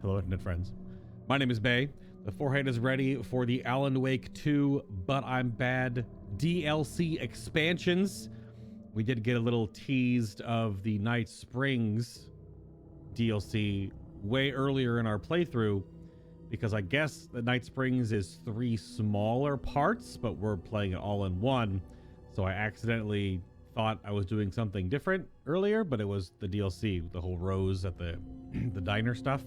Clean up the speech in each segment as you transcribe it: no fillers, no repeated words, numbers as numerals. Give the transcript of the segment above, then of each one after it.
Hello, internet friends. My name is Bay. The forehead is ready for the Alan Wake 2 But I'm Bad DLC expansions. We did get a little teased of the Night Springs DLC way earlier in our playthrough, because I guess the Night Springs is 3 smaller parts, but we're playing it all in one. So I accidentally thought I was doing something different earlier, but it was the DLC, the whole Rose at the the diner stuff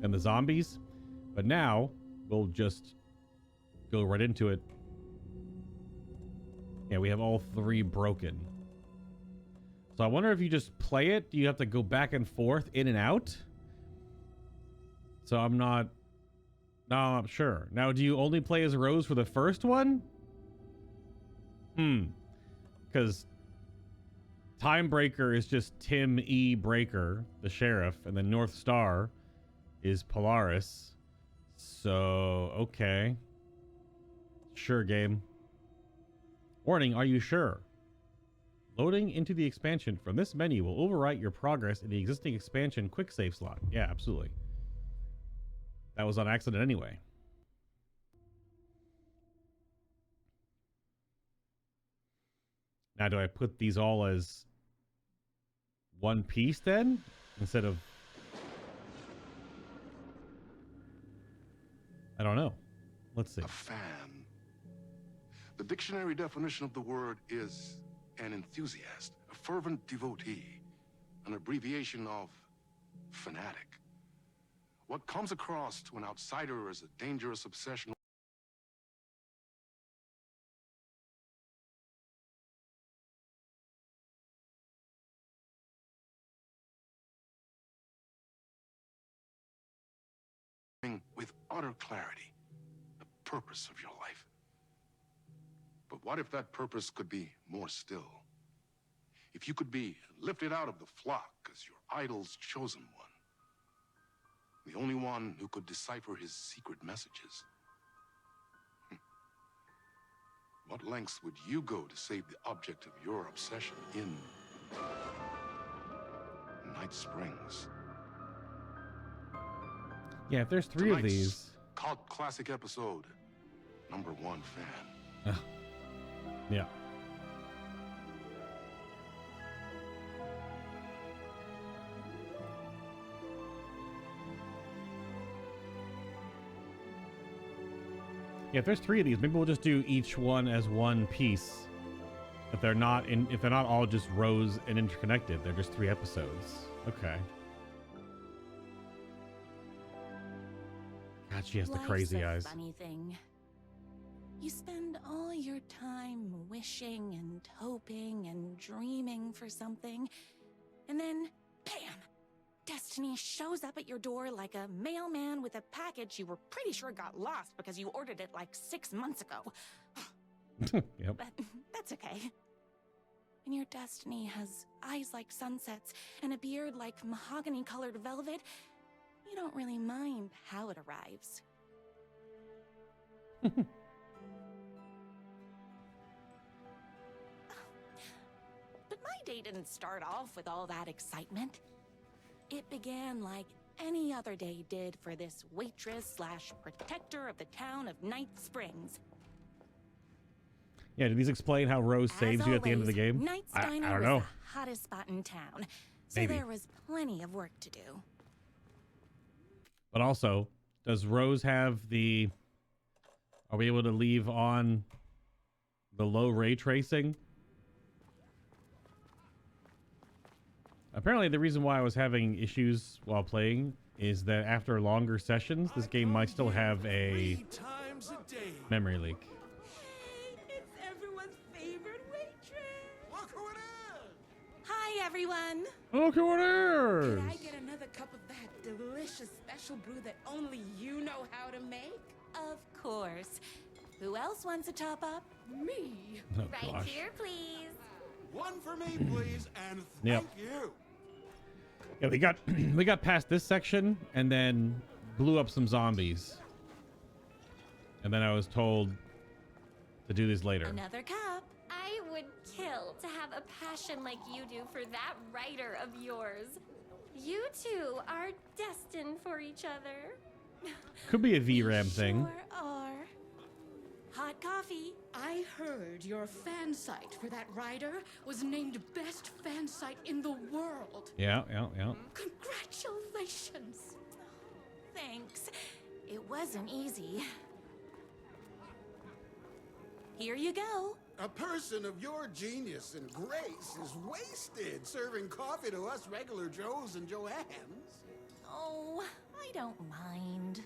and the zombies. But now we'll just go right into it. Yeah, we have all 3 broken. So I wonder if you just play it, do you have to go back and forth, in and out? So I'm not sure. Now, do you only play as Rose for the first one? Because Timebreaker is just Tim E. Breaker, the sheriff, and then North Star is Polaris. So, okay. Sure, game. Warning, are you sure? Loading into the expansion from this menu will overwrite your progress in the existing expansion quick save slot. Yeah, absolutely. That was on accident anyway. Now, do I put these all as one piece then? Instead of... I don't know. Let's see. A fan. The dictionary definition of the word is an enthusiast, a fervent devotee, an abbreviation of fanatic. What comes across to an outsider as a dangerous obsession with utter clarity, the purpose of your life. But what if that purpose could be more still? If you could be lifted out of the flock as your idol's chosen one, the only one who could decipher his secret messages. What lengths would you go to save the object of your obsession in Night Springs? Yeah, if there's 3 of these... Cult classic episode, #1 fan. Yeah. Yeah, if there's 3 of these, maybe we'll just do each one as one piece. If they're not all just rows and interconnected, they're just 3 episodes. Okay. God, she has the crazy eyes. Funny thing. You spend all your time wishing and hoping and dreaming for something, and then, bam! Destiny shows up at your door like a mailman with a package you were pretty sure got lost because you ordered it like 6 months ago. Yep. But that's okay. When your destiny has eyes like sunsets and a beard like mahogany-colored velvet, you don't really mind how it arrives. But my day didn't start off with all that excitement. It began like any other day did for this waitress/protector of the town of Night Springs. Yeah, do these explain how Rose saves you at the end of the game? Night's I Diner don't was know. the hottest spot in town, so Maybe. there was plenty of work to do. But also, does Rose have the... Are we able to leave on the low ray tracing? Apparently, the reason why I was having issues while playing is that after longer sessions, this game might still have a memory leak. Hey, it's everyone's favorite waitress. Look who it is! Hi, everyone. Look who it is! Can I get another cup of that delicious special brew that only you know how to make? Of course. Who else wants a top up? Me. Oh, Right gosh. here, please. One for me, please, and Yep. thank you. Yeah, we got past this section and then blew up some zombies. And then I was told to do this later. Another cup. I would kill to have a passion like you do for that writer of yours. You two are destined for for each other. Could be a VRAM thing. Sure are. Hot coffee. I heard your fan site for that rider was named best fan site in the world. Yeah. Congratulations. Thanks. It wasn't easy. Here you go. A person of your genius and grace is wasted serving coffee to us regular Joes and Joannes. Oh, I don't mind.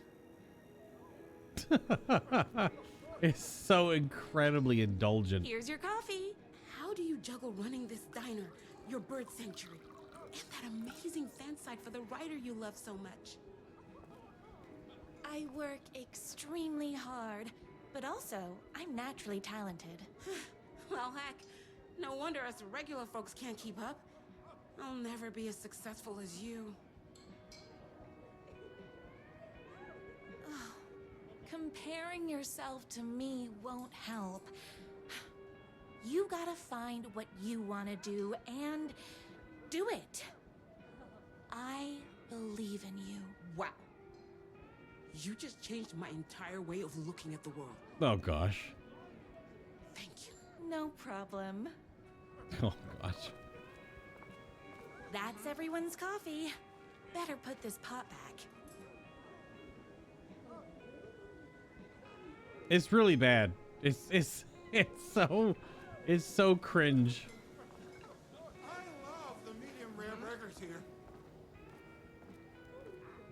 It's so incredibly indulgent. Here's your coffee. How do you juggle running this diner, your bird sanctuary, and that amazing fan site for the writer you love so much? I work extremely hard, but also I'm naturally talented. Well, heck, no wonder us regular folks can't keep up. I'll never be as successful as you. Comparing yourself to me won't help. You gotta find what you want to do and do it. I believe in you. Wow. You just changed my entire way of looking at the world. Oh gosh. Thank you. No problem. Oh gosh. That's everyone's coffee. Better put this pot back. It's really bad. It's so cringe. I love the medium rare burgers here.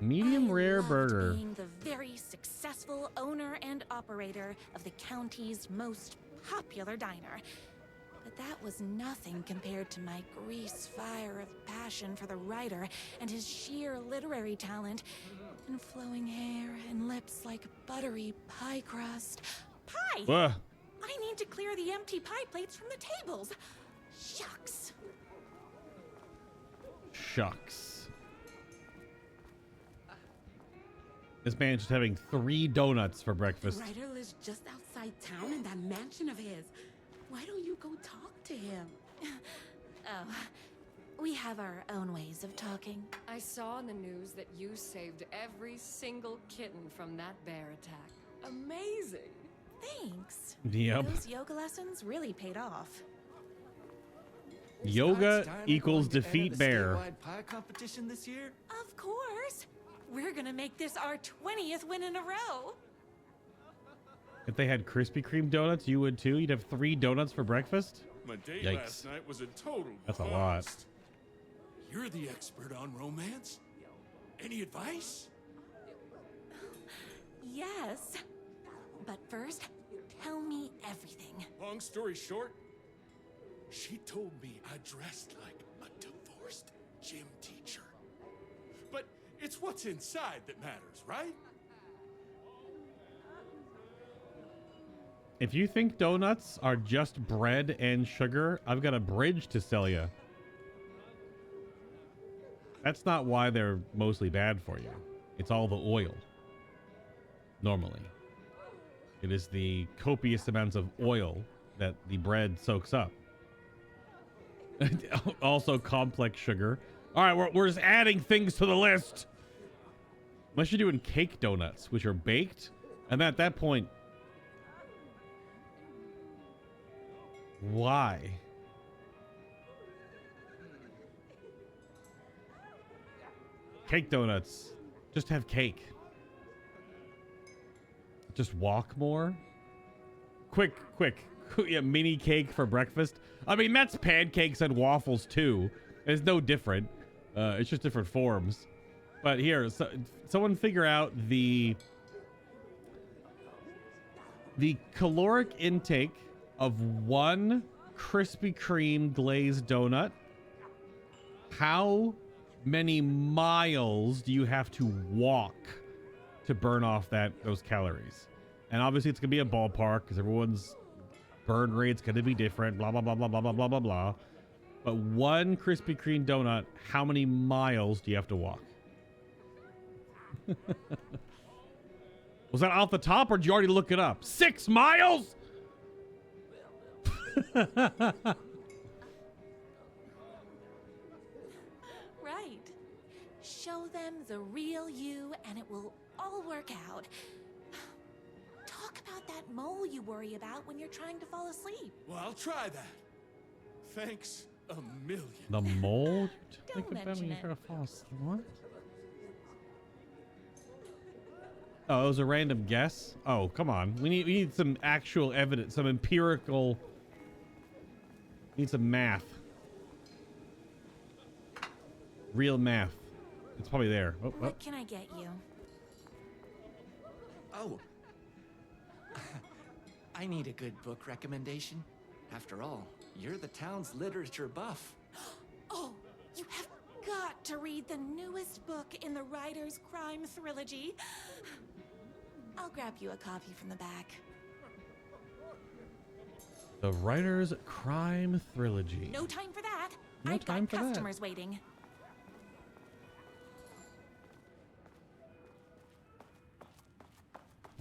Medium I rare loved burger. being the very successful owner and operator of the county's most popular diner. But that was nothing compared to my grease fire of passion for the writer and his sheer literary talent and flowing hair and lips like buttery pie crust. Pie! Ugh. I need to clear the empty pie plates from the tables. Shucks. Shucks. This man's just having 3 donuts for The breakfast. writer lives just outside town in that mansion of his. Why don't you go talk to him? Oh, we have our own ways of talking. I saw in the news that you saved every single kitten from that bear attack. Amazing! Thanks. Yep. Those yoga lessons really paid off. Yoga Scott's Diner equals going to defeat enter the bear. statewide pie competition this year? Of course. We're gonna make this our 20th win in a row. If they had Krispy Kreme donuts, you would too. You'd have 3 donuts for breakfast. My date Yikes. last night was a total That's a lot. bust. You're the expert on romance. Any advice? Yes. But first, tell me everything. Long story short, she told me I dressed like a divorced gym teacher. But it's what's inside that matters, right? If you think donuts are just bread and sugar, I've got a bridge to sell you. That's not why they're mostly bad for you. It's all the oil. Normally. It is the copious amounts of oil that the bread soaks up. Also complex sugar. All right, we're just adding things to the list. Unless you're doing cake donuts, which are baked. And at that point, why? Cake donuts. Just have cake. Just walk more. Quick. Yeah, mini cake for breakfast. I mean, that's pancakes and waffles too. It's no different. It's just different forms. But here, someone figure out the caloric intake of one Krispy Kreme glazed donut. How many miles do you have to walk to burn off those calories? And obviously it's gonna be a ballpark because everyone's burn rate's gonna be different, blah blah blah blah blah blah blah blah blah. But one Krispy Kreme donut, how many miles do you have to walk? Was that off the top or did you already look it up? 6 miles? Right. Show them the real you, and it will all work out. Talk about that mole you worry about when you're trying to fall asleep. Well, I'll try that. Thanks a million. The mole? Don't Think about mention when you it. try to fall asleep. What? Oh, it was a random guess? Oh, come on. We need some actual evidence, some empirical. Need some math. Real math. It's probably there. Oh, oh. What can I get you? Oh. I need a good book recommendation. After all, you're the town's literature buff. Oh, you have got to read the newest book in the Writer's Crime trilogy. I'll grab you a copy from the back. The Writer's Crime trilogy. No time for that. No I've time got for that. customers waiting.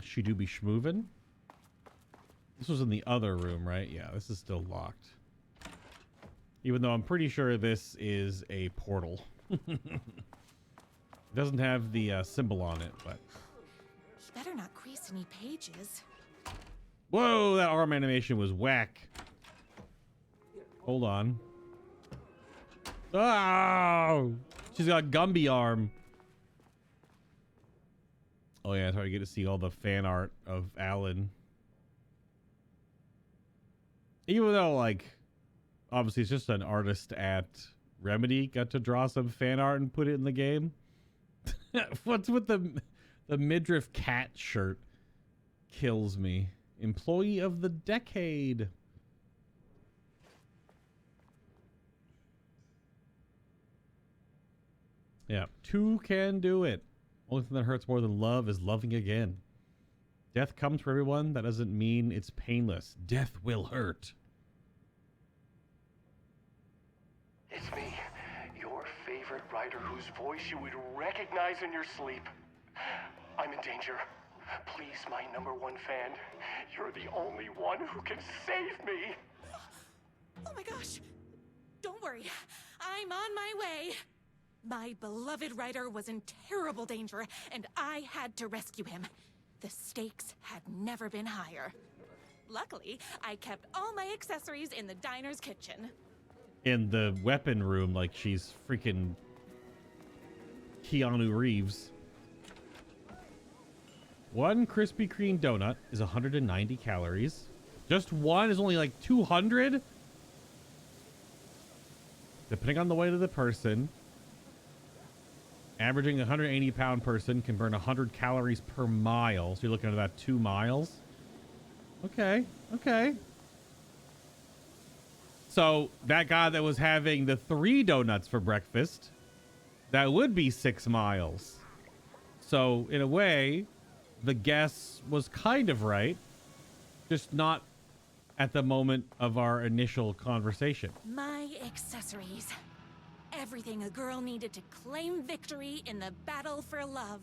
She do be schmoovin'? This was in the other room, right? Yeah, this is still locked. Even though I'm pretty sure this is a portal. It doesn't have the symbol on it, but... You better not crease any pages. Whoa, that arm animation was whack. Hold on. Oh! She's got a Gumby arm. Oh yeah, that's how you get to see all the fan art of Alan. Even though, like, obviously it's just an artist at Remedy got to draw some fan art and put it in the game. What's with the midriff cat shirt? Kills me. Employee of the decade. Yeah, 2 can do it. Only thing that hurts more than love is loving again. Death comes for everyone. That doesn't mean it's painless. Death will hurt. It's me, your favorite writer whose voice you would recognize in your sleep. I'm in danger. Please, my #1 fan. You're the only one who can save me. Oh my gosh! Don't worry, I'm on my way. My beloved writer was in terrible danger, and I had to rescue him. The stakes had never been higher. Luckily, I kept all my accessories in the diner's kitchen. In the weapon room, like she's freaking Keanu Reeves. 1 Krispy Kreme donut is 190 calories. Just one is only like 200? Depending on the weight of the person. Averaging a 180-pound person can burn 100 calories per mile. So you're looking at about 2 miles. Okay, okay. So that guy that was having the 3 donuts for breakfast, that would be 6 miles. So in a way, the guess was kind of right, just not at the moment of our initial conversation. My accessories. Everything a girl needed to claim victory in the battle for love.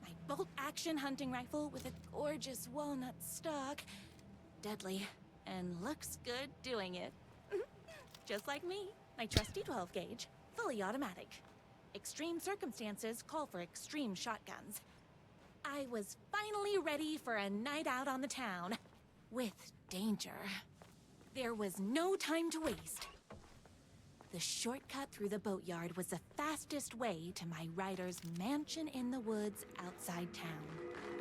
My bolt-action hunting rifle with a gorgeous walnut stock. Deadly, and looks good doing it. Just like me. My trusty 12-gauge, fully automatic. Extreme circumstances call for extreme shotguns. I was finally ready for a night out on the town. With danger. There was no time to waste. The shortcut through the boatyard was the fastest way to my writer's mansion in the woods outside town.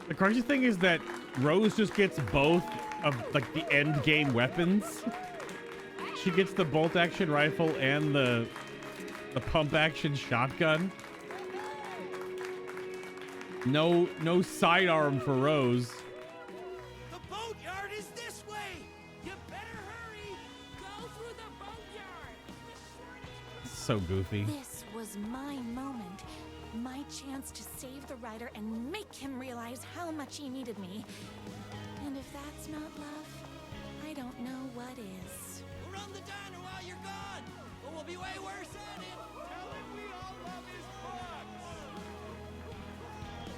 The crazy thing is that Rose just gets both of like the end game weapons. She gets the bolt action rifle and the pump action shotgun. No sidearm for Rose. The boatyard is this way! You better hurry! Go through the boatyard! So goofy. This was my moment. My chance to save the writer and make him realize how much he needed me. And if that's not love, I don't know what is. We'll run the diner while you're gone, but we'll be way worse at it! Tell him we all love his books!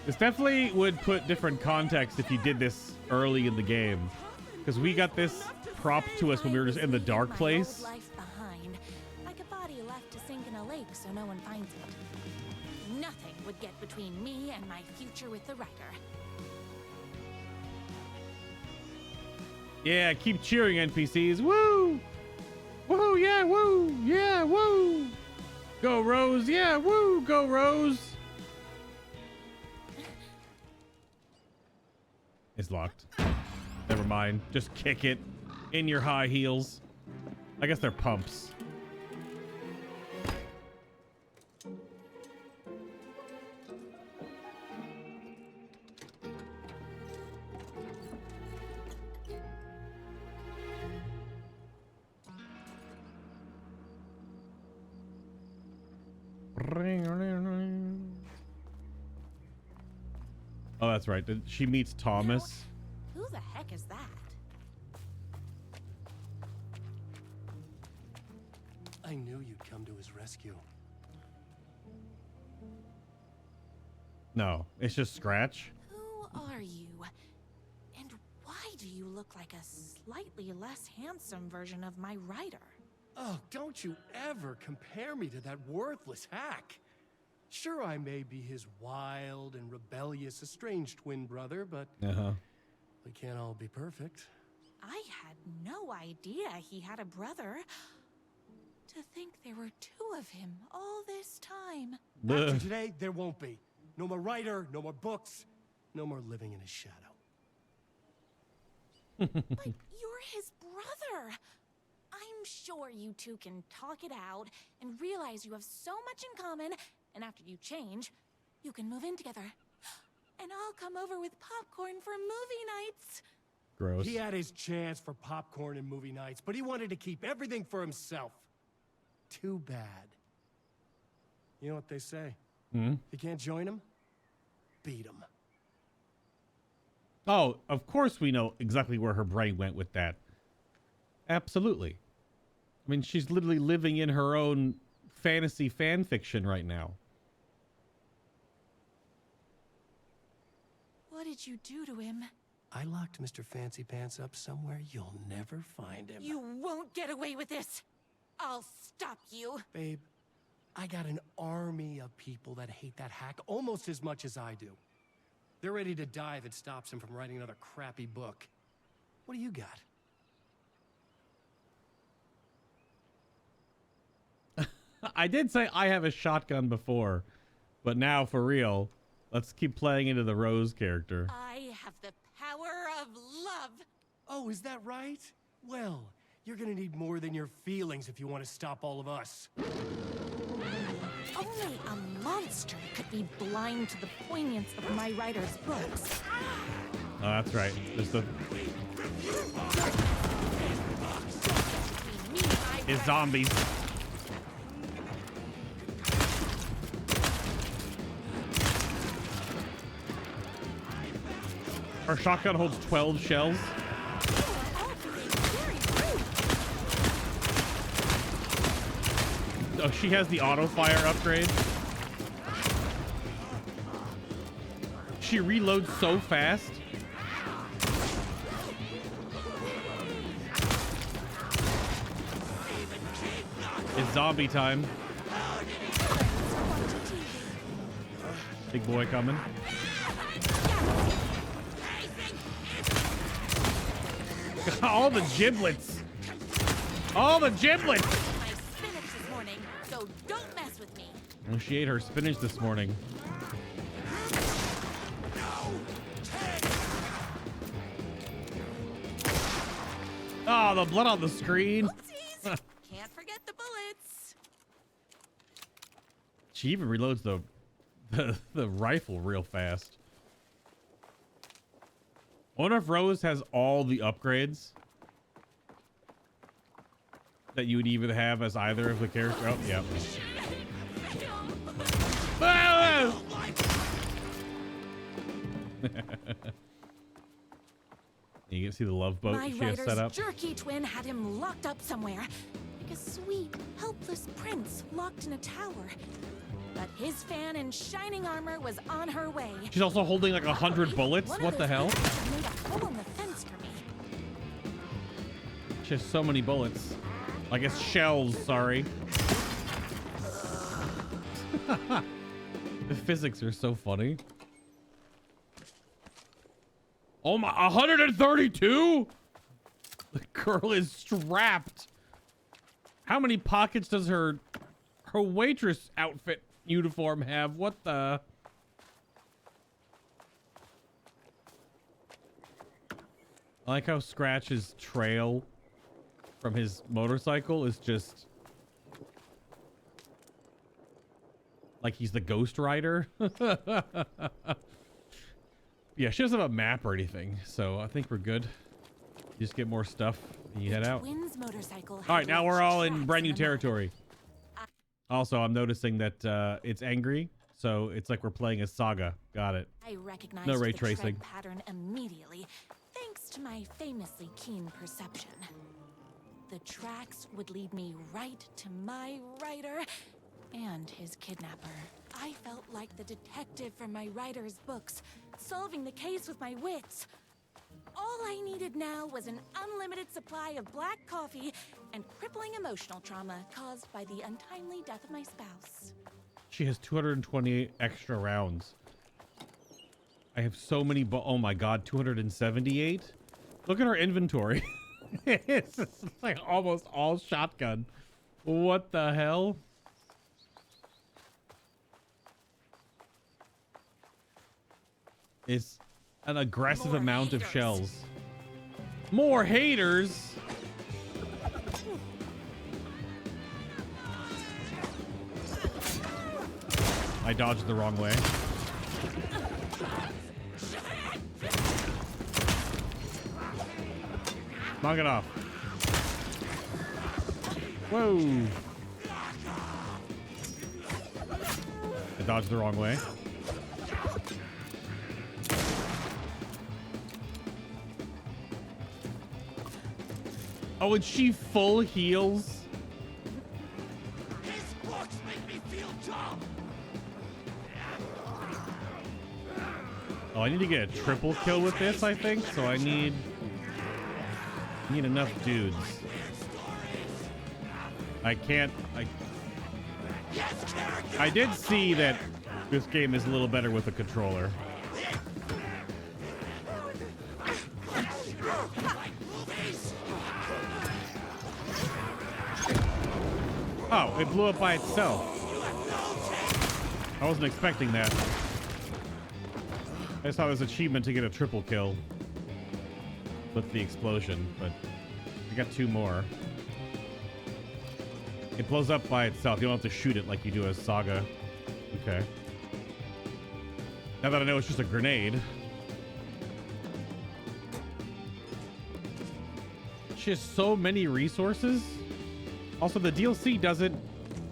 This definitely would put different context if you did this early in the game. Because we got this propped to us when we were just in the dark place. Life behind, like a body left to sink in a lake so no one finds it. would get between me and my future with the writer. Yeah, keep cheering, NPCs. Woo! Woo, yeah, woo! Yeah, woo! Go, Rose! Yeah, woo! Go, Rose! It's locked. Never mind. Just kick it in your high heels. I guess they're pumps. Oh, that's right. She meets Thomas. Who the heck is that? I knew you'd come to his rescue. No, it's just Scratch. Who are you? And why do you look like a slightly less handsome version of my writer? Oh, don't you ever compare me to that worthless hack. Sure, I may be his wild and rebellious estranged twin brother, but we can't all be perfect. I had no idea he had a brother. To think there were two of him all this time. After today, there won't be. No more writer, no more books, no more living in his shadow. But you're his brother. I'm sure you two can talk it out and realize you have so much in common, and after you change, you can move in together. And I'll come over with popcorn for movie nights. Gross. He had his chance for popcorn and movie nights, but he wanted to keep everything for himself. Too bad. You know what they say? If you can't join him, beat him. Oh, of course we know exactly where her brain went with that. Absolutely. I mean, she's literally living in her own fantasy fan fiction right now. What did you do to him? I locked Mr. Fancy Pants up somewhere you'll never find him. You won't get away with this. I'll stop you. Babe, I got an army of people that hate that hack almost as much as I do. They're ready to die if it stops him from writing another crappy book. What do you got? I did say I have a shotgun before, but now for real, let's keep playing into the Rose character. I have the power of love. Oh, is that right? Well, you're gonna need more than your feelings if you want to stop all of us. Only a monster could be blind to the poignance of my writer's books. Oh, that's right. There's the... It's zombies. Our shotgun holds 12 shells. Oh, she has the auto fire upgrade. She reloads so fast. It's zombie time. Big boy coming. All the giblets. All the giblets. My spinach this morning, so don't mess with me. Well, she ate her spinach this morning. Oh, the blood on the screen. Oopsies. Can't forget the bullets. She even reloads the rifle real fast. I wonder if Rose has all the upgrades that you would even have as either of the characters. Oh, yeah. You can see the love boat she has set up. Jerky twin had him locked up somewhere, like a sweet, helpless prince locked in a tower. But his fan in shining armor was on her way. She's also holding like 100 bullets. What the hell? Made a hole in the fence for me. She has so many bullets. I guess shells, sorry. The physics are so funny. Oh my, 132? The girl is strapped. How many pockets does her waitress outfit uniform have? What the? I like how Scratch's trail from his motorcycle is just like he's the Ghost Rider. Yeah, she doesn't have a map or anything, so I think we're good. You just get more stuff and you head out. All right, now we're all in brand new territory. Also, I'm noticing that it's angry, so it's like we're playing a saga. Got it. I recognized no ray the tracing. tread pattern immediately, thanks to my famously keen perception. The tracks would lead me right to my writer and his kidnapper. I felt like the detective from my writer's books, solving the case with my wits. All I needed now was an unlimited supply of black coffee and crippling emotional trauma caused by the untimely death of my spouse. She has 228 extra rounds. I have so many, oh my god, 278? Look at our inventory. It's like almost all shotgun. What the hell? It's an aggressive amount of shells. More haters. I dodged the wrong way. Knock it off. Whoa. I dodged the wrong way. Oh, and she full heals? His books make me feel dumb. Oh, I need to get a triple kill with this, I think. So I need enough dudes. I can't. I did see that this game is a little better with a controller. Oh, it blew up by itself. I wasn't expecting that. I just thought it was an achievement to get a triple kill with the explosion, but I got two more. It blows up by itself. You don't have to shoot it like you do as Saga. Okay. Now that I know it's just a grenade. She has so many resources. Also, the DLC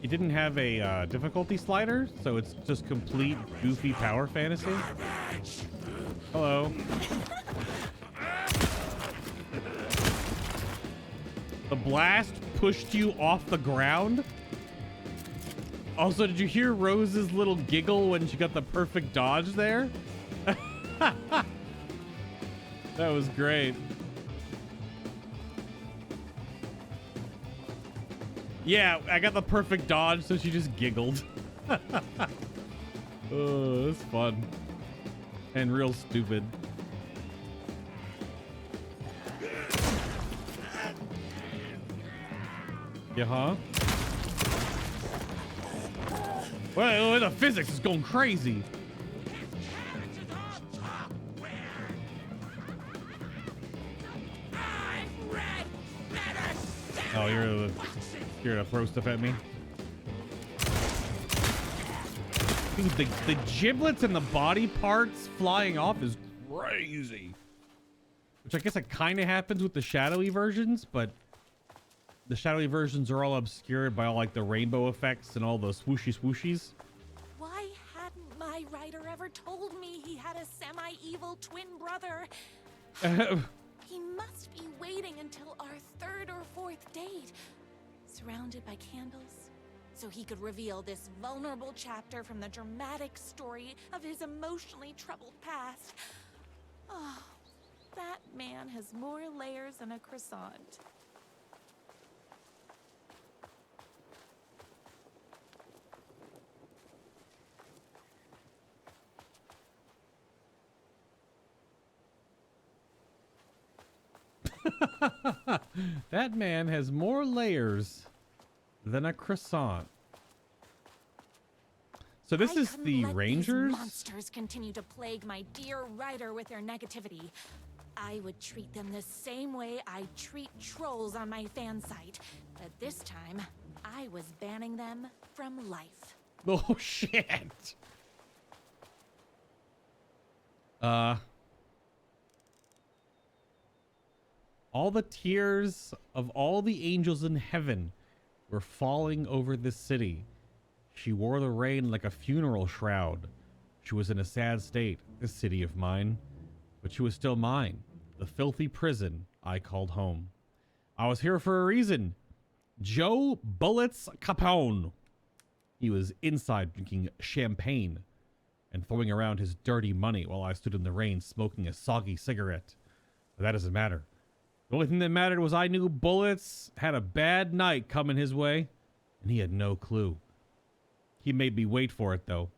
it didn't have a difficulty slider, so it's just complete goofy power fantasy. Hello. The blast pushed you off the ground? Also, did you hear Rose's little giggle when she got the perfect dodge there? That was great. Yeah, I got the perfect dodge, so she just giggled. Oh, that's fun. And real stupid. Yeah, huh? Well, the physics is going crazy. Oh, you're gonna throw stuff at me? Dude, the giblets and the body parts flying off is crazy. Which I guess it kind of happens with the shadowy versions, but the shadowy versions are all obscured by all like the rainbow effects and all the swooshy swooshies. Why hadn't my writer ever told me he had a semi-evil twin brother? He must be waiting until our third or fourth date, surrounded by candles, so he could reveal this vulnerable chapter from the dramatic story of his emotionally troubled past. Oh, that man has more layers than a croissant. That man has more layers than a croissant. So this is the Rangers? These monsters continue to plague my dear writer with their negativity. I would treat them the same way I treat trolls on my fan site, but this time I was banning them from life. Oh shit. All the tears of all the angels in heaven were falling over this city. She wore the rain like a funeral shroud. She was in a sad state, this city of mine. But she was still mine, the filthy prison I called home. I was here for a reason. Joe Bullets Capone. He was inside drinking champagne and throwing around his dirty money while I stood in the rain smoking a soggy cigarette. But that doesn't matter. The only thing that mattered was I knew Bullets had a bad night coming his way, and he had no clue. He made me wait for it, though.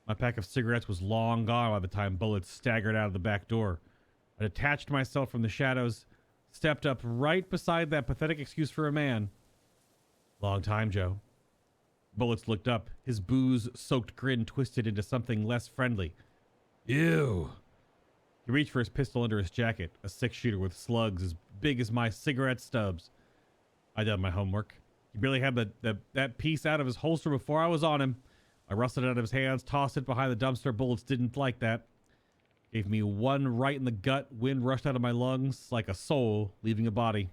My pack of cigarettes was long gone by the time Bullets staggered out of the back door. I detached myself from the shadows, stepped up right beside that pathetic excuse for a man. Long time, Joe. Bullets looked up, his booze-soaked grin twisted into something less friendly. Ew. He reached for his pistol under his jacket, a six-shooter with slugs as big as my cigarette stubs. I did my homework. He barely had that piece out of his holster before I was on him. I wrestled it out of his hands, tossed it behind the dumpster. Bullets didn't like that. Gave me one right in the gut. Wind rushed out of my lungs like a soul leaving a body.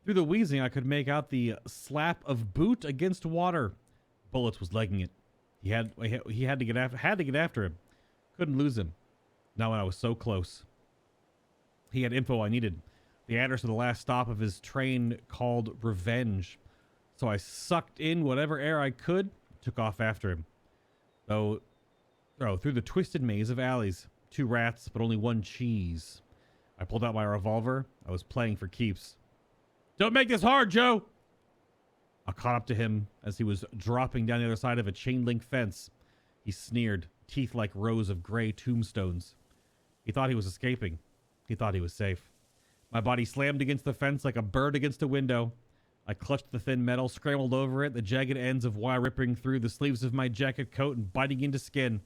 Through the wheezing, I could make out the slap of boot against water. Bullets was legging it. He had to get after him. Couldn't lose him. Not when I was so close. He had info I needed. The address of the last stop of his train called Revenge. So I sucked in whatever air I could, took off after him. Through the twisted maze of alleys. 2 rats, but only 1 cheese. I pulled out my revolver. I was playing for keeps. Don't make this hard, Joe! I caught up to him as he was dropping down the other side of a chain-link fence. He sneered, teeth like rows of gray tombstones. He thought he was escaping. He thought he was safe. My body slammed against the fence like a bird against a window. I clutched the thin metal, scrambled over it, the jagged ends of wire ripping through the sleeves of my jacket coat and biting into skin.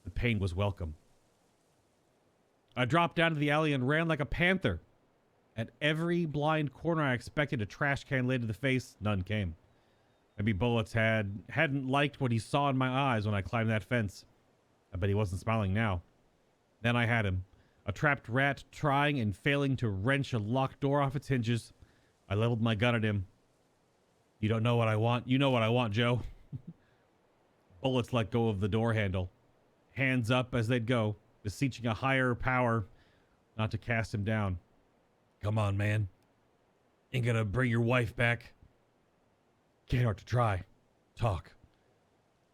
The pain was welcome. I dropped down to the alley and ran like a panther. At every blind corner I expected a trash can laid to the face, none came. Maybe Bullets hadn't liked what he saw in my eyes when I climbed that fence. I bet he wasn't smiling now. Then I had him. A trapped rat trying and failing to wrench a locked door off its hinges. I leveled my gun at him. You don't know what I want. You know what I want, Joe. Bullets let go of the door handle. Hands up as they'd go, beseeching a higher power not to cast him down. Come on, man. Ain't gonna bring your wife back. Can't hurt to try. Talk.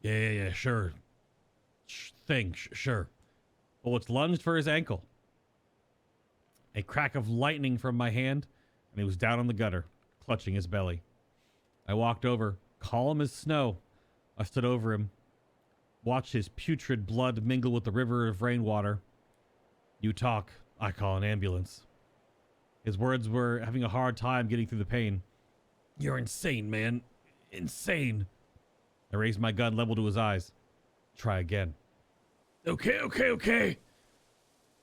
Yeah, sure. Sure. Bullets lunged for his ankle. A crack of lightning from my hand, and he was down on the gutter, clutching his belly. I walked over, calm as snow. I stood over him, watched his putrid blood mingle with the river of rainwater. You talk, I call an ambulance. His words were having a hard time getting through the pain. You're insane, man. Insane. I raised my gun level to his eyes. Try again. Okay.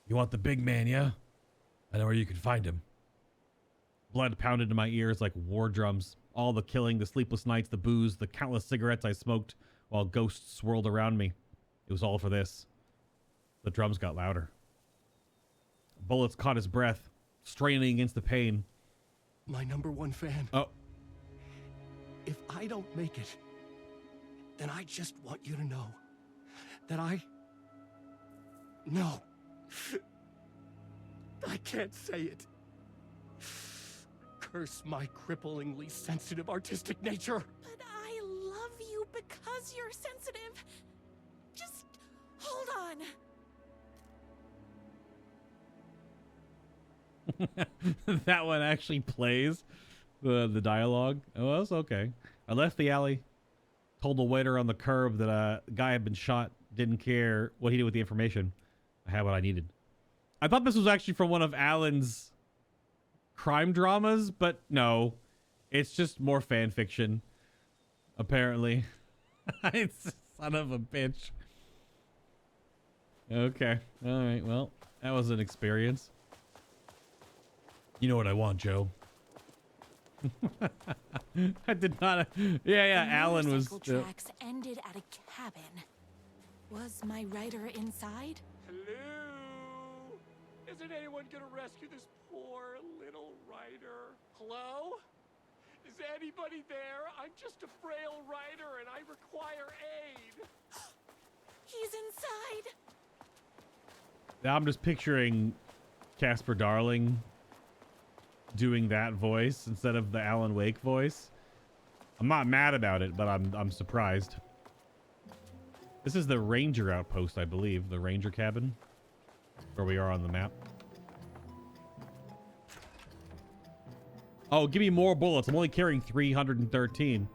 You want the big man, yeah? I know where you can find him. Blood pounded in my ears like war drums. All the killing, the sleepless nights, the booze, the countless cigarettes I smoked while ghosts swirled around me. It was all for this. The drums got louder. Bullets caught his breath, straining against the pain. My #1 fan. Oh. If I don't make it, then I just want you to know that No. I can't say it. Curse my cripplingly sensitive artistic nature. But I love you because you're sensitive. Just hold on. That one actually plays the dialogue. Oh, that's okay. I left the alley, told the waiter on the curb that a guy had been shot, didn't care what he did with the information. I had what I needed. I thought this was actually from one of Alan's crime dramas, but no. It's just more fan fiction, apparently. It's son of a bitch. Okay. All right. Well, that was an experience. You know what I want, Joe? I did not. Yeah. Alan was. Tracks ended at a cabin. Was my rider inside? Hello? Isn't anyone gonna rescue this poor little rider? Hello? Is anybody there? I'm just a frail rider and I require aid. He's inside. Now I'm just picturing Casper Darling doing that voice instead of the Alan Wake voice. I'm not mad about it, but I'm surprised. This is the Ranger outpost, I believe, the Ranger cabin, where we are on the map. Oh, give me more bullets. I'm only carrying 313.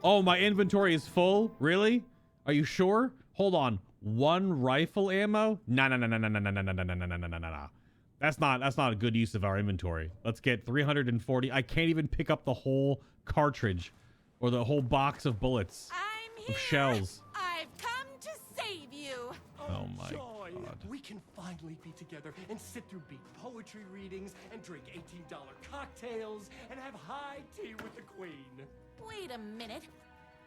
Oh, my inventory is full? Really? Are you sure? Hold on. 1 rifle ammo? No. That's not a good use of our inventory. Let's get 340. I can't even pick up the whole cartridge or the whole box of bullets. I'm here. Of shells. I've come to save you. Oh my joy. God. We can finally be together and sit through beat poetry readings and drink $18 cocktails and have high tea with the queen. Wait a minute.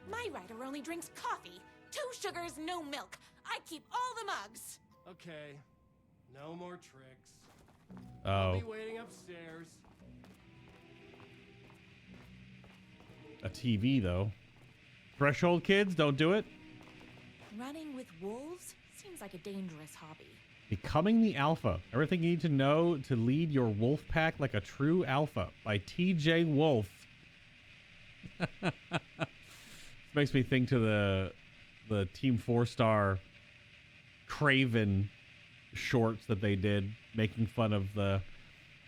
My rider only drinks coffee. 2 sugars, no milk. I keep all the mugs. Okay. No more tricks. Oh. I'll be waiting upstairs. A TV, though. Threshold kids, don't do it. Running with wolves seems like a dangerous hobby. Becoming the Alpha. Everything you need to know to lead your wolf pack like a true alpha by TJ Wolf. Makes me think to the Team 4-Star Craven shorts that they did, making fun of the...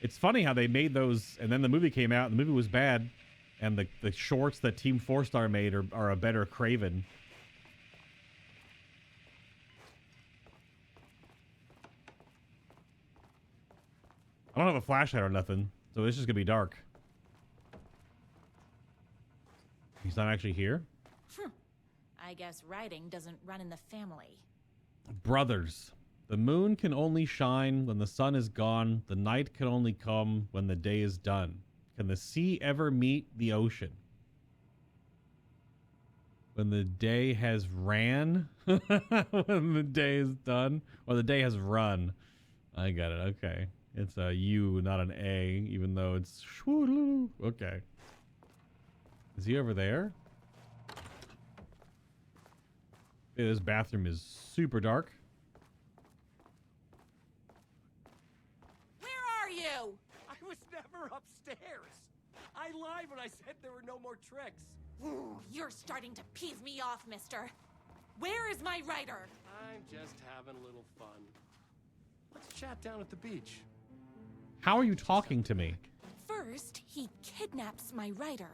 It's funny how they made those, and then the movie came out, and the movie was bad, and the shorts that Team 4-Star made are a better Craven. I don't have a flashlight or nothing, so it's just gonna be dark. He's not actually here? I guess riding doesn't run in the family. Brothers. The moon can only shine when the sun is gone. The night can only come when the day is done. Can the sea ever meet the ocean? When the day has ran? When the day is done? Or the day has run. I got it. Okay. It's a U, not an A, even though it's... Okay. Is he over there? Yeah, this bathroom is super dark. Where are you? I was never upstairs. I lied when I said there were no more tricks. Ooh, you're starting to piss me off, mister. Where is my rider? I'm just having a little fun. Let's chat down at the beach. How are you talking to me? First, he kidnaps my rider.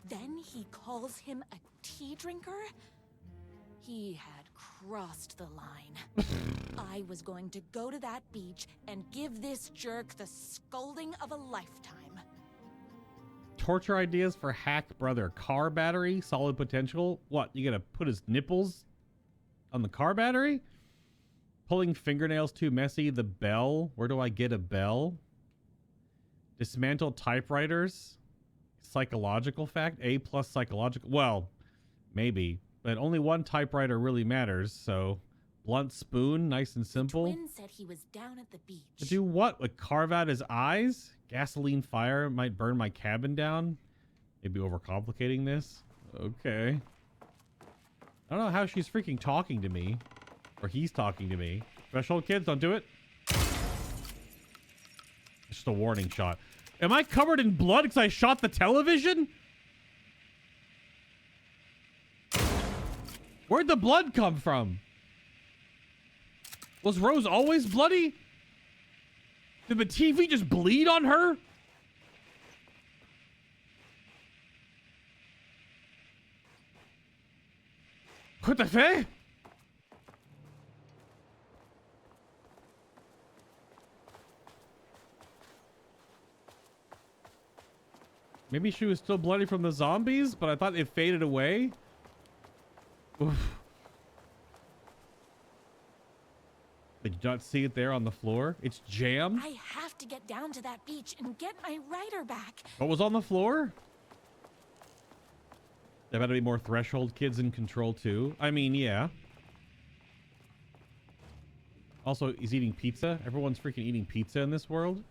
Then he calls him a tea drinker. He had crossed the line. I was going to go to that beach and give this jerk the scolding of a lifetime. Torture ideas for hack brother. Car battery, solid potential. What, you gonna put his nipples on the car battery? Pulling fingernails too messy. The bell. Where do I get a bell? Dismantle typewriters. Psychological fact. A+ psychological. Well, maybe. But only one typewriter really matters, so... Blunt spoon, nice and simple. Twin said he was down at the beach. To do what? Like carve out his eyes? Gasoline fire might burn my cabin down? Maybe overcomplicating this? Okay. I don't know how she's freaking talking to me. Or he's talking to me. Threshold kids, don't do it. Just a warning shot. Am I covered in blood because I shot the television? Where'd the blood come from? Was Rose always bloody? Did the TV just bleed on her? What the fuck? Maybe she was still bloody from the zombies, but I thought it faded away. Oof. Did you not see it there on the floor? It's jammed. I have to get down to that beach and get my rider back. What was on the floor? There better be more threshold kids in control too. I mean, yeah. Also, he's eating pizza. Everyone's freaking eating pizza in this world.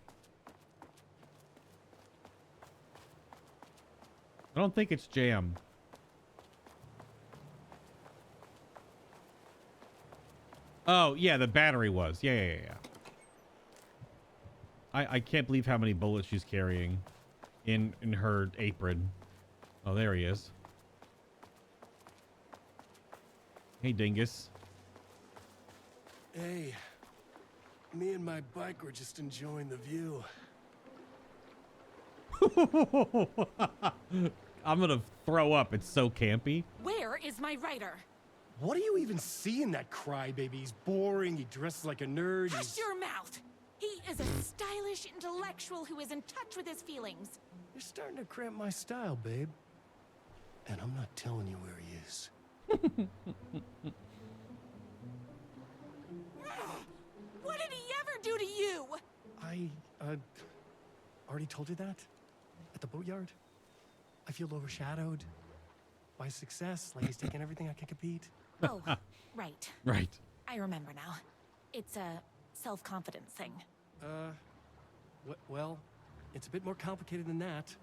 I don't think it's jam. Oh, yeah, the battery was. Yeah. I can't believe how many bullets she's carrying in her apron. Oh, there he is. Hey, dingus. Hey, me and my bike were just enjoying the view. I'm gonna throw up. It's so campy. Where is my rider? What do you even see in that crybaby? He's boring, he dresses like a nerd. Hush your mouth! He is a stylish intellectual who is in touch with his feelings. You're starting to cramp my style, babe. And I'm not telling you where he is. What did he ever do to you? I, already told you that? At the boatyard? I feel overshadowed by success, like he's taking everything I can compete. Oh, right. Right. I remember now. It's a self-confidence thing. Well, it's a bit more complicated than that.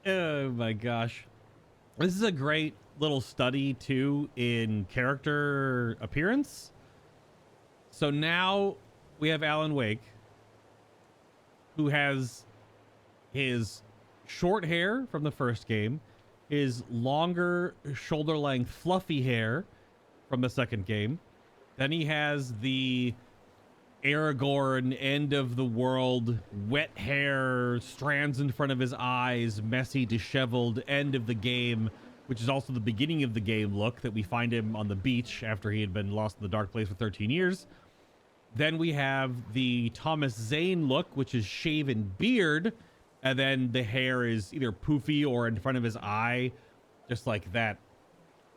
Oh my gosh. This is a great little study too in character appearance. So now we have Alan Wake, who has his short hair from the first game, his longer shoulder length fluffy hair from the second game. Then he has the Aragorn end of the world, wet hair, strands in front of his eyes, messy, disheveled end of the game, which is also the beginning of the game look that we find him on the beach after he had been lost in the dark place for 13 years. Then we have the Thomas Zane look, which is shaven beard, and then the hair is either poofy or in front of his eye, just like that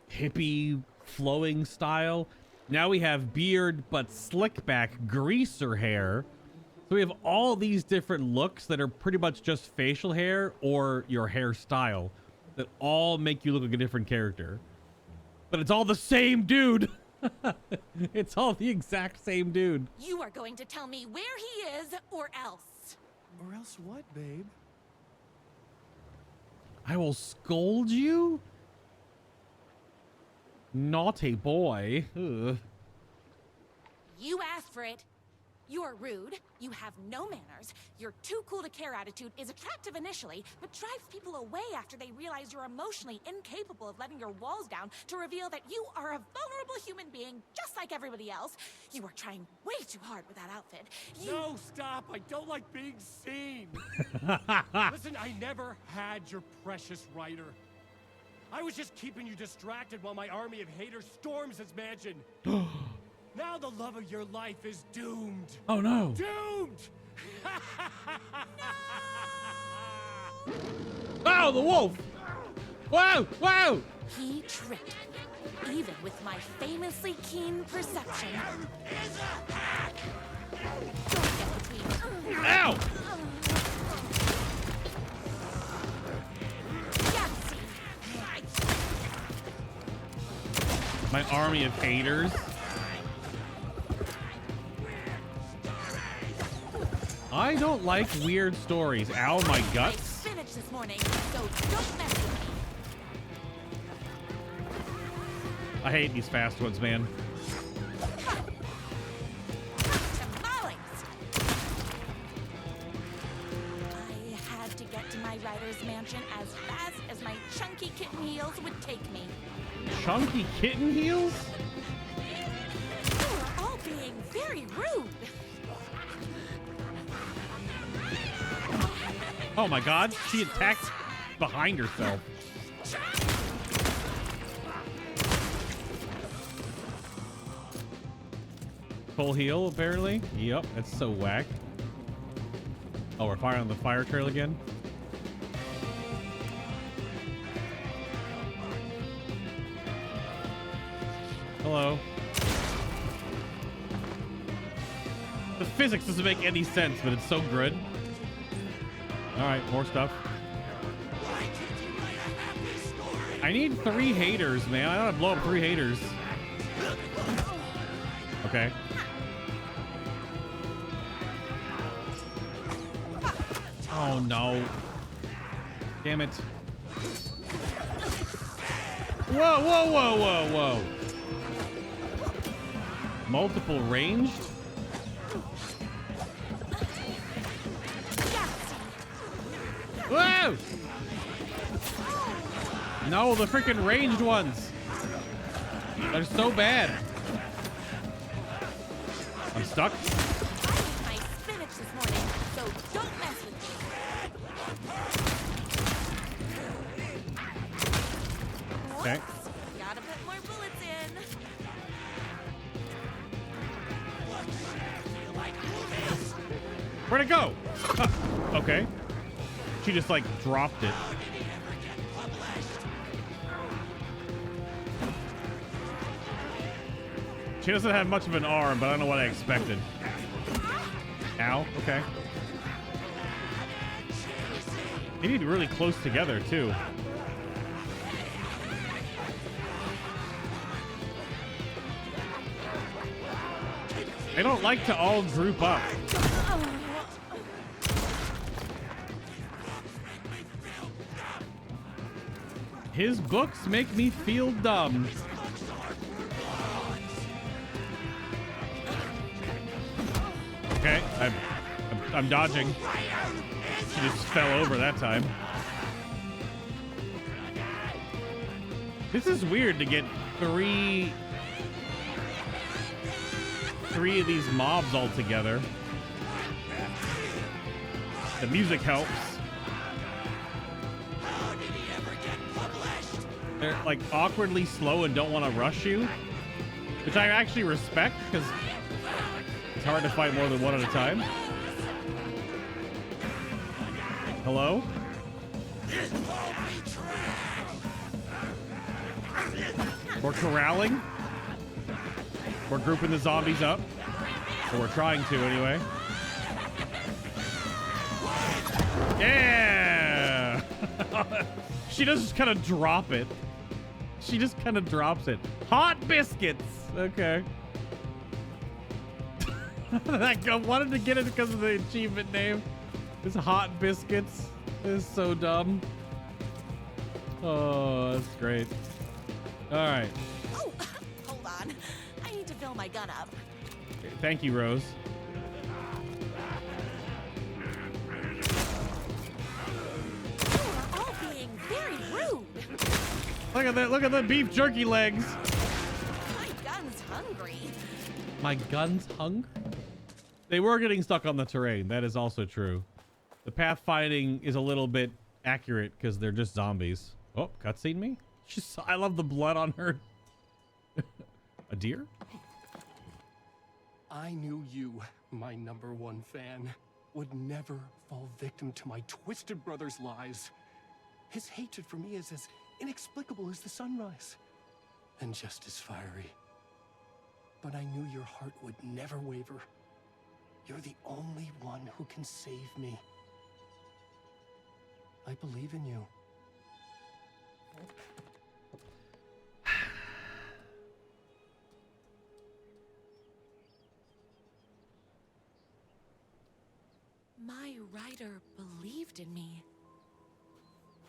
hippie flowing style. Now we have beard, but slick back greaser hair. So we have all these different looks that are pretty much just facial hair or your hairstyle that all make you look like a different character. But it's all the same dude. It's all the exact same dude. You are going to tell me where he is or else. Or else what, babe? I will scold you? Naughty boy. Ugh. You asked for it. You're rude, you have no manners, your too cool to care attitude is attractive initially, but drives people away after they realize you're emotionally incapable of letting your walls down to reveal that you are a vulnerable human being just like everybody else. You are trying way too hard with that outfit. No, stop! I don't like being seen! Listen, I never had your precious writer. I was just keeping you distracted while my army of haters storms his mansion. Now the love of your life is doomed. Oh no. Doomed! Oh, the wolf! Whoa! Whoa! He tricked me, even with my famously keen perception. Don't get between. Ow! My army of haters. I don't like weird stories. Ow, my guts. Spinach this morning, so don't mess with me. I hate these fast ones, man. Tamales! I had to get to my rider's mansion as fast as my chunky kitten heels would take me. Chunky kitten heels? You are all being very rude. Oh my god, she attacked behind herself. Full heal, apparently. Yep, that's so whack. Oh, we're firing on the fire trail again? Hello. The physics doesn't make any sense, but it's so good. Alright, more stuff. I need 3 haters, man. I gotta blow up 3 haters. Okay. Oh no. Damn it. Whoa, whoa, whoa, whoa, whoa. Multiple ranged? Whoa! No, the freaking ranged ones. They're so bad. I'm stuck. I ate my spinach this morning, so don't mess with me. Okay. Gotta put more bullets in. Where'd it go? Okay. She just like dropped it. She doesn't have much of an arm, but I don't know what I expected. Ow. Okay. They need really close together too. They don't like to all group up. His books make me feel dumb. Okay, I'm dodging. She just fell over that time. This is weird to get three of these mobs all together. The music helps. They're like awkwardly slow and don't want to rush you, which I actually respect because it's hard to fight more than one at a time. Hello? We're corralling. We're grouping the zombies up. Or we're trying to anyway. Yeah! She does just kind of drop it. She just kind of drops it. Hot biscuits! Okay. I wanted to get it because of the achievement name. It's Hot Biscuits. This is so dumb. Oh, that's great. All right. Oh, hold on. I need to fill my gun up. Okay, thank you, Rose. You are all being very rude. Look at that. Look at the beef jerky legs. My gun's hungry. My gun's hungry? They were getting stuck on the terrain. That is also true. The pathfinding is a little bit accurate because they're just zombies. Oh, cutscene me? I love the blood on her. A deer? I knew you, my #1 fan, would never fall victim to my twisted brother's lies. His hatred for me is as inexplicable as the sunrise, and just as fiery. But I knew your heart would never waver. You're the only one who can save me. I believe in you. My rider believed in me.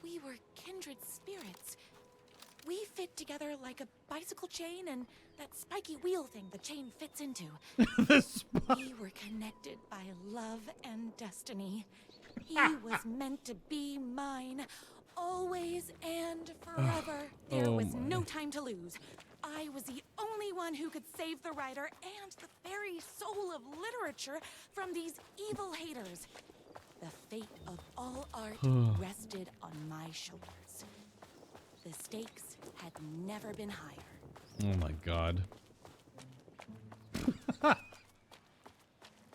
We were kindred spirits. We fit together like a bicycle chain and that spiky wheel thing the chain fits into. We were connected by love and destiny. He was meant to be mine, always and forever. There was no time to lose. I was the only one who could save the writer and the very soul of literature from these evil haters. The fate of all art rested on my shoulders. The stakes had never been higher. Oh my god.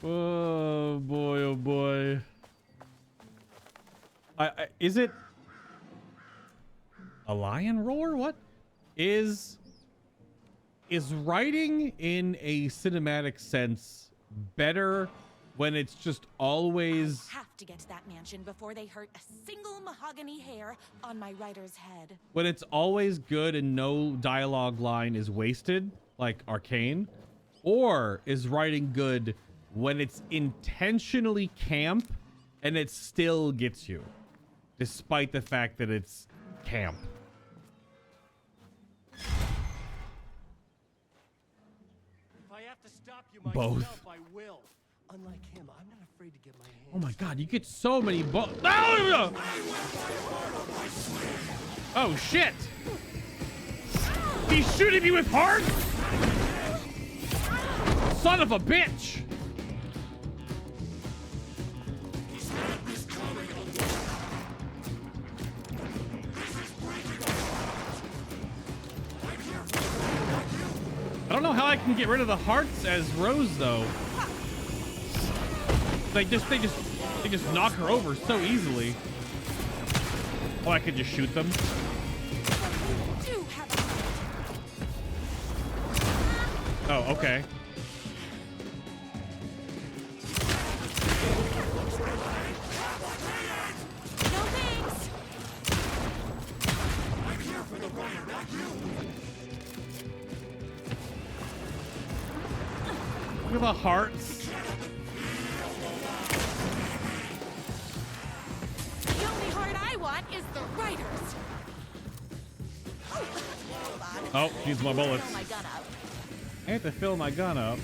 Oh boy, oh boy. Is it a lion roar? What is writing in a cinematic sense better when it's just always... I have to get to that mansion before they hurt a single mahogany hair on my writer's head. When it's always good and no dialogue line is wasted, like Arcane? Or is writing good when it's intentionally camp and it still gets you, despite the fact that it's camp? If I have to stop you Both. myself, I will. Unlike him, I'm not afraid to get my hands. Oh my god, you get so many no! Oh shit! He's shooting me with hearts? Son of a bitch! I don't know how I can get rid of the hearts as Rose though. They just knock her over so easily. Oh, I could just shoot them. Oh, okay. No thanks. I'm here for the writer, not you. Look at the hearts. The only heart I want is the writer's. Oh, use my bullets. Throw my gun up. I have to fill my gun up.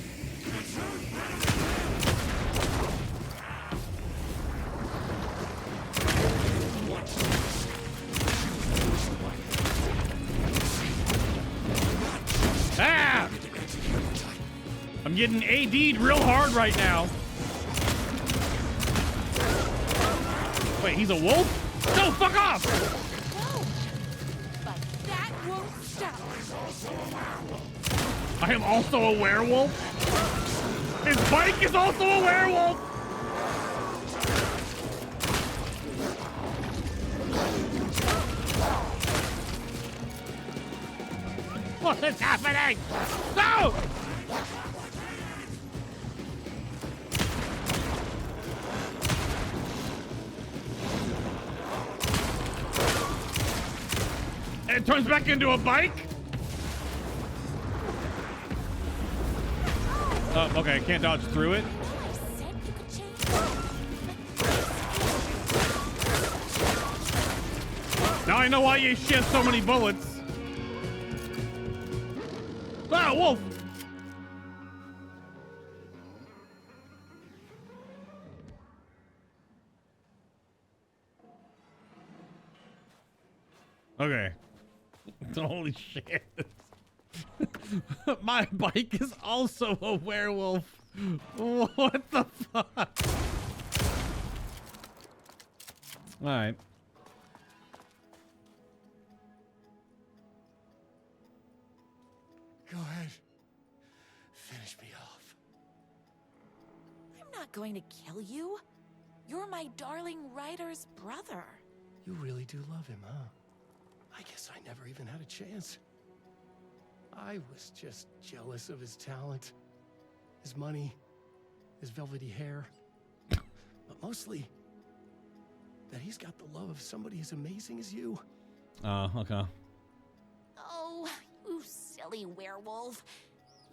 Ah! I'm getting AD'd real hard right now. Wait, he's a wolf? No, fuck off! Whoa! But that won't stop. I am also a werewolf. His bike is also a werewolf. What is happening? No! It turns back into a bike? Oh, okay, I can't dodge through it. Now I know why she has so many bullets. Ah, wolf! Okay. Holy shit. My bike is also a werewolf. What the fuck? All right. Go ahead. Finish me off. I'm not going to kill you. You're my darling writer's brother. You really do love him, huh? I guess I never even had a chance. I was just jealous of his talent, his money, his velvety hair. But mostly, that he's got the love of somebody as amazing as you. Okay. Oh, you silly werewolf.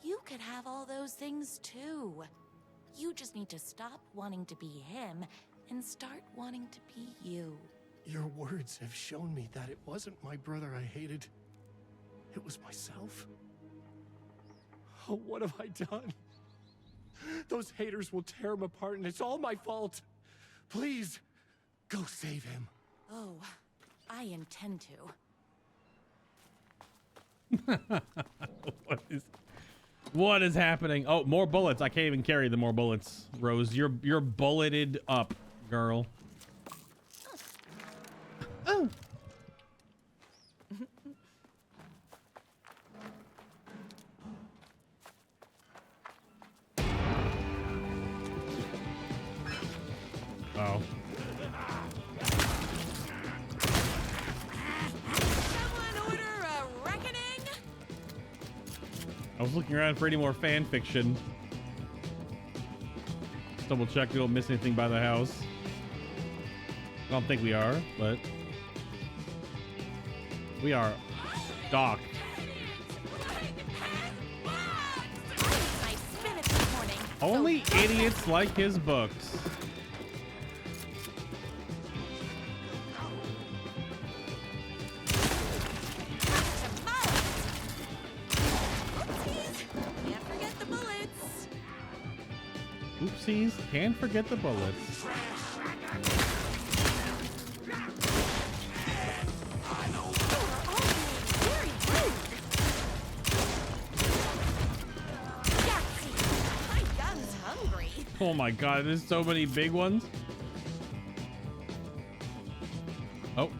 You could have all those things too. You just need to stop wanting to be him and start wanting to be you. Your words have shown me that it wasn't my brother I hated. It was myself. Oh, what have I done? Those haters will tear him apart, and it's all my fault. Please, go save him. Oh, I intend to. What is happening? Oh, more bullets. I can't even carry the more bullets. Rose, you're bulleted up, girl. Oh. Oh. I was looking around for any more fan fiction. Just double check we don't miss anything by the house. I don't think we are, but we are docked. Only idiots like his books. Oopsies, can't forget the bullets. Oh my god, there's so many big ones. Oh.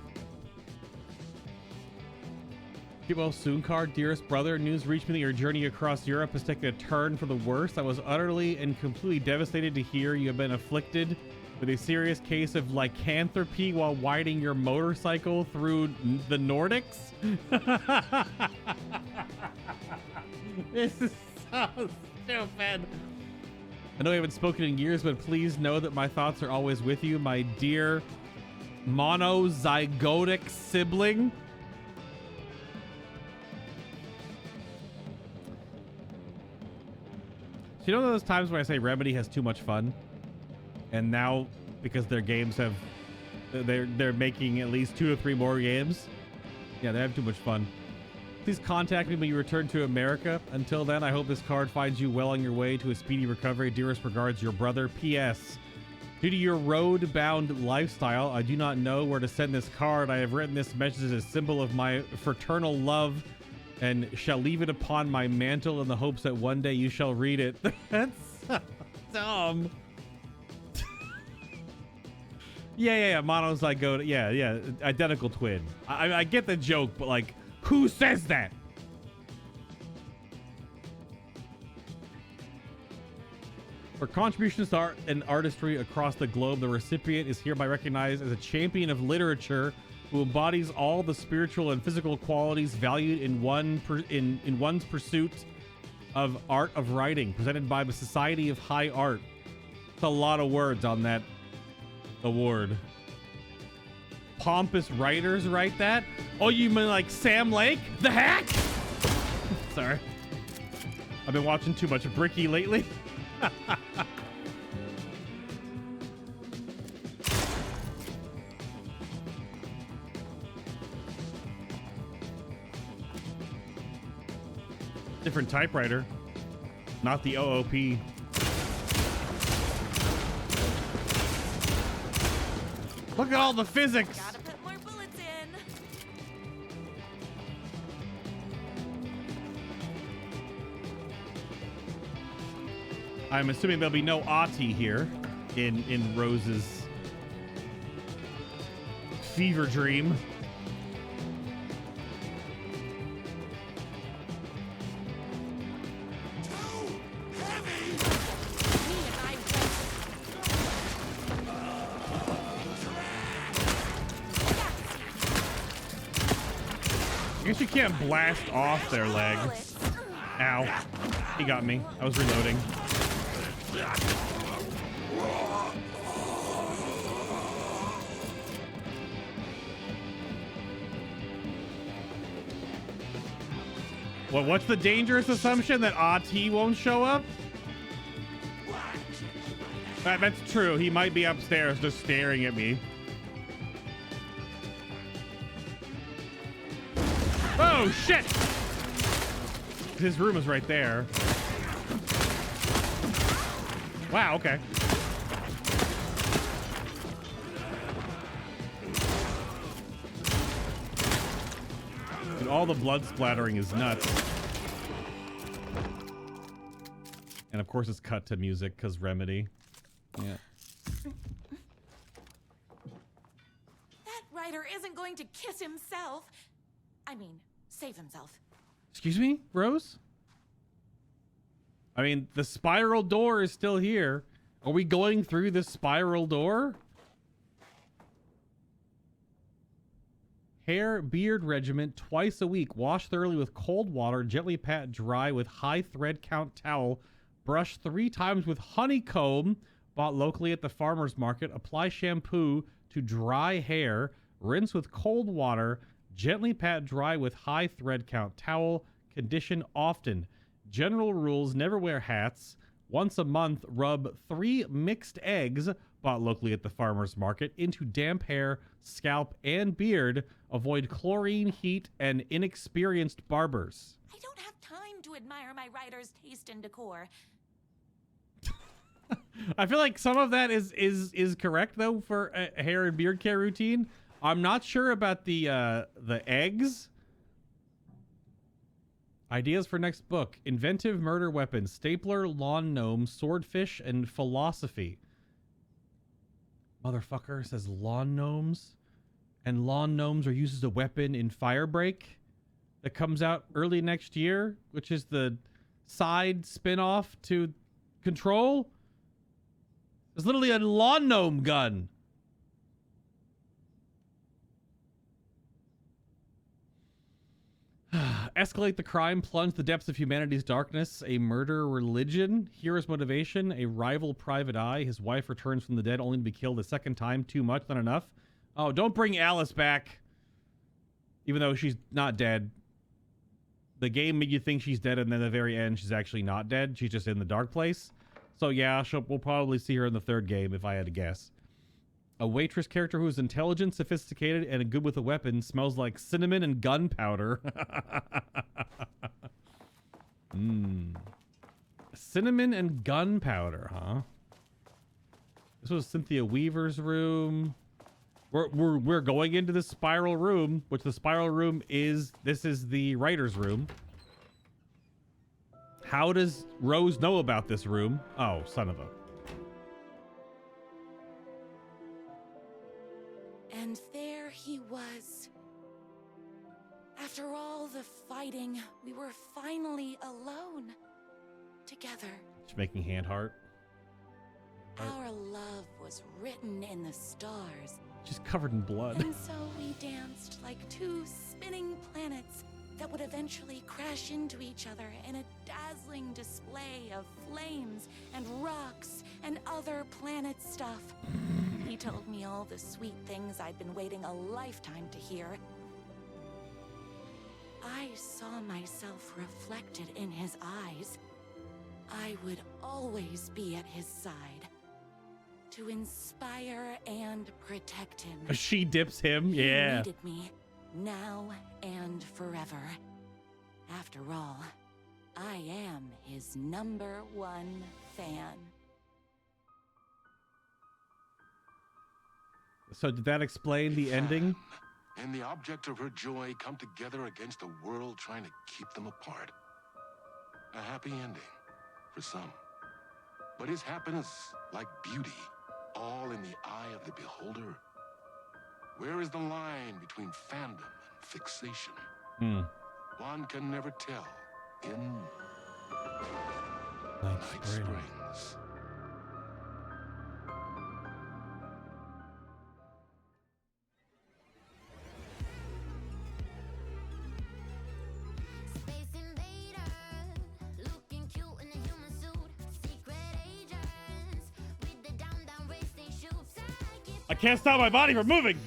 Keep well soon, card. Dearest brother, news reached me that your journey across Europe has taken a turn for the worse. I was utterly and completely devastated to hear you have been afflicted with a serious case of lycanthropy while riding your motorcycle through the Nordics. This is so stupid. I know we haven't spoken in years, but please know that my thoughts are always with you, my dear monozygotic sibling. So you know those times where I say Remedy has too much fun? And now, because their games have... They're making at least 2 to 3 more games? Yeah, they have too much fun. Please contact me when you return to America. Until then, I hope this card finds you well on your way to a speedy recovery. Dearest regards, your brother. P.S. Due to your road-bound lifestyle, I do not know where to send this card. I have written this message as a symbol of my fraternal love and shall leave it upon my mantle in the hopes that one day you shall read it. That's so dumb. Yeah. Monozygote. Yeah. Identical twin. I get the joke, but like, who says that? For contributions to art and artistry across the globe, the recipient is hereby recognized as a champion of literature who embodies all the spiritual and physical qualities valued in one's pursuit of art of writing, presented by the Society of High Art. It's a lot of words on that award. Pompous writers write that? Oh, you mean like Sam Lake? The Hack? Sorry. I've been watching too much Bricky lately. Different typewriter. Not the OOP. Look at all the physics. Gotta put more bullets in. I'm assuming there'll be no Ahti here in Rose's fever dream. I guess you can't blast off their legs. Ow. He got me. I was reloading. Well, what's the dangerous assumption that Ahti won't show up? That's true. He might be upstairs just staring at me. Oh, shit! His room is right there. Wow, okay. Dude, all the blood splattering is nuts. And of course it's cut to music, because Remedy. Yeah. That writer isn't going to kiss himself. I mean, save himself. Excuse me, Rose? I mean, the spiral door is still here. Are we going through this spiral door? Hair beard regimen twice a week. Wash thoroughly with cold water. Gently pat dry with high thread count towel. Brush 3 times with honeycomb. Bought locally at the farmer's market. Apply shampoo to dry hair. Rinse with cold water. Gently pat dry with high thread count towel. Condition often. General rules: never wear hats. Once a month, rub 3 mixed eggs, bought locally at the farmer's market, into damp hair, scalp, and beard. Avoid chlorine, heat, and inexperienced barbers. I don't have time to admire my writer's taste and decor. I feel like some of that is correct though for a hair and beard care routine. I'm not sure about the eggs. Ideas for next book: inventive murder weapons, stapler, lawn gnome, swordfish, and philosophy. Motherfucker says lawn gnomes, and lawn gnomes are used as a weapon in Firebreak that comes out early next year, which is the side spin-off to Control. There's literally a lawn gnome gun. Escalate the crime, plunge the depths of humanity's darkness, a murder religion, hero's motivation, a rival private eye, his wife returns from the dead only to be killed a second time, too much, not enough. Oh, don't bring Alice back. Even though she's not dead. The game made you think she's dead, and then at the very end, she's actually not dead. She's just in the dark place. So yeah, we'll probably see her in the 3rd game, if I had to guess. A waitress character who is intelligent, sophisticated, and good with a weapon, smells like cinnamon and gunpowder. Cinnamon and gunpowder, huh? This was Cynthia Weaver's room. We're going into the spiral room, which the spiral room is. This is the writer's room. How does Rose know about this room? Oh, son of a. And there he was. After all the fighting, we were finally alone. Together. She's making hand heart. Our love was written in the stars. She's covered in blood. And so we danced like 2 spinning planets that would eventually crash into each other in a dazzling display of flames and rocks and other planet stuff. He told me all the sweet things I'd been waiting a lifetime to hear. I saw myself reflected in his eyes. I would always be at his side. To inspire and protect him. She dips him, yeah. He needed me, now and forever. After all, I am his #1 fan. So did that explain the ending? And the object of her joy come together against a world trying to keep them apart. A happy ending for some. But is happiness, like beauty, all in the eye of the beholder? Where is the line between fandom and fixation? One can never tell in Night Springs. I can't stop my body from moving.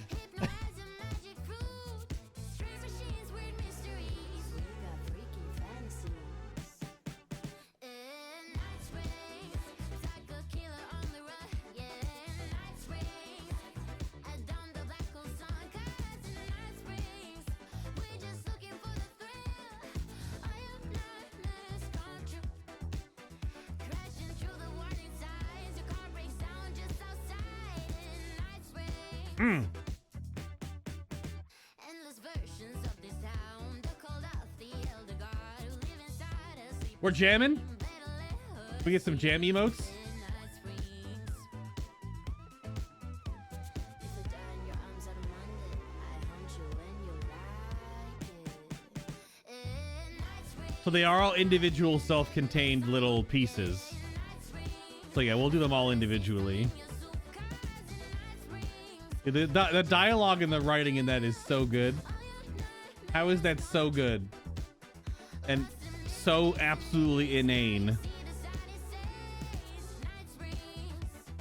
We're jamming. We get some jam emotes. So they are all individual self-contained little pieces. So yeah, we'll do them all individually. The dialogue and the writing in that is so good. How is that so good? And so absolutely inane.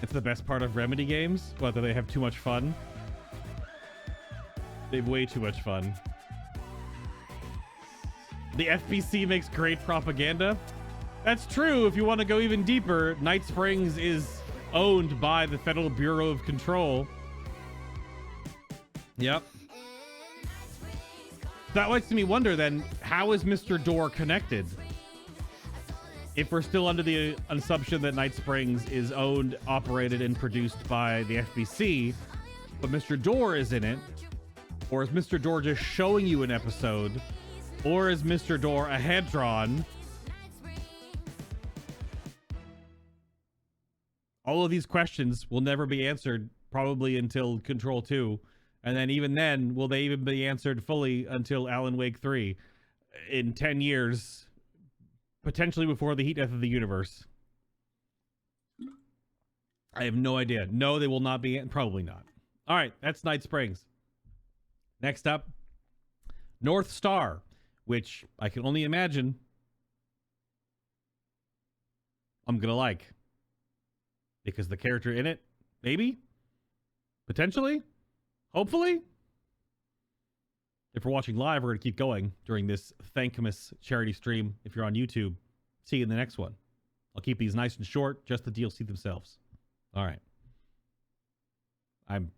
It's the best part of Remedy games. What, that they have too much fun? They have way too much fun. The FBC makes great propaganda. That's true. If you want to go even deeper, Night Springs is owned by the Federal Bureau of Control. Yep. That makes me wonder then, how is Mr. Door connected? If we're still under the assumption that Night Springs is owned, operated, and produced by the FBC, but Mr. Door is in it, or is Mr. Door just showing you an episode, or is Mr. Door a head-drawn? All of these questions will never be answered, probably until Control 2. And then even then, will they even be answered fully until Alan Wake 3 in 10 years, potentially before the heat death of the universe? I have no idea. No, they will not be. Probably not. All right, that's Night Springs. Next up, North Star, which I can only imagine I'm going to like. Because the character in it, maybe, potentially, hopefully. If we're watching live, we're going to keep going during this thankless charity stream. If you're on YouTube, see you in the next one. I'll keep these nice and short, just the DLC themselves. All right. I'm